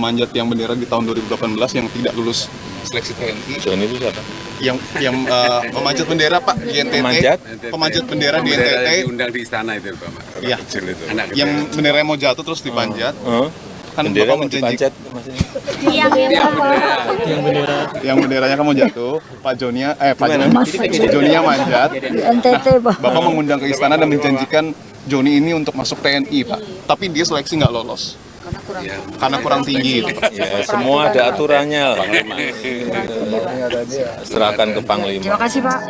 pemanjat tiang bendera di tahun 2018 yang tidak lulus seleksi TNI. Joni itu siapa? Yang pemanjat bendera Pak di NTT. Pemanjat bendera di NTT. Diundang di istana itu Pak. Iya. Kecil itu. Yang benderanya mau jatuh terus dipanjat. Kan Bendera Bapak mau menjanjikan dipanjat maksudnya. yang benderanya kan mau jatuh, Pak Jonia manjat. NTT, Pak. Bapak mengundang ke istana dan menjanjikan Joni ini untuk masuk TNI, Pak. Tapi dia seleksi nggak lolos. Karena kurang tinggi. Ya, semua ada aturannya lah. Serahkan ke Panglima. Terima kasih, Pak.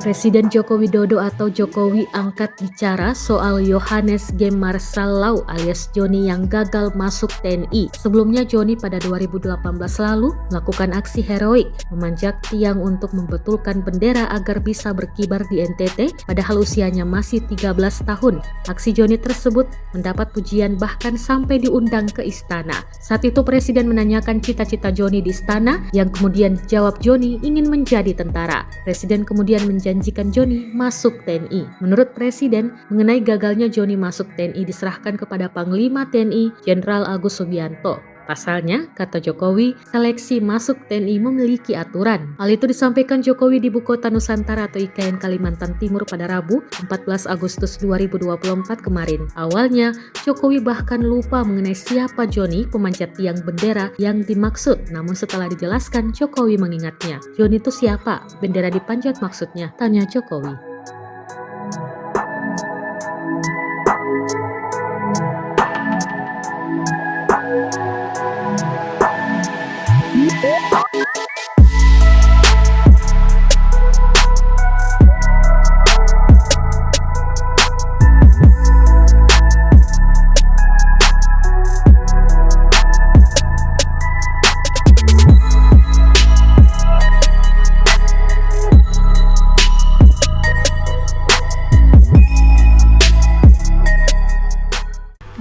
Presiden Joko Widodo atau Jokowi angkat bicara soal Yohanes Gem Marsalau alias Joni yang gagal masuk TNI. Sebelumnya Joni pada 2018 lalu melakukan aksi heroik memanjat tiang untuk membetulkan bendera agar bisa berkibar di NTT padahal usianya masih 13 tahun. Aksi Joni tersebut mendapat pujian bahkan sampai diundang ke istana. Saat itu Presiden menanyakan cita-cita Joni di istana yang kemudian jawab Joni ingin menjadi tentara. Presiden kemudian menjanjikan Joni masuk TNI. Menurut Presiden, mengenai gagalnya Joni masuk TNI diserahkan kepada Panglima TNI Jenderal Agus Subianto. Pasalnya, kata Jokowi, seleksi masuk TNI memiliki aturan. Hal itu disampaikan Jokowi di Ibu Kota Nusantara atau IKN Kalimantan Timur pada Rabu, 14 Agustus 2024 kemarin. Awalnya, Jokowi bahkan lupa mengenai siapa Joni, pemanjat tiang bendera yang dimaksud. Namun setelah dijelaskan, Jokowi mengingatnya. Joni itu siapa? Bendera dipanjat maksudnya? Tanya Jokowi.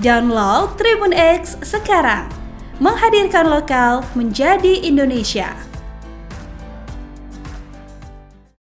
Download Tribun X sekarang, menghadirkan lokal menjadi Indonesia.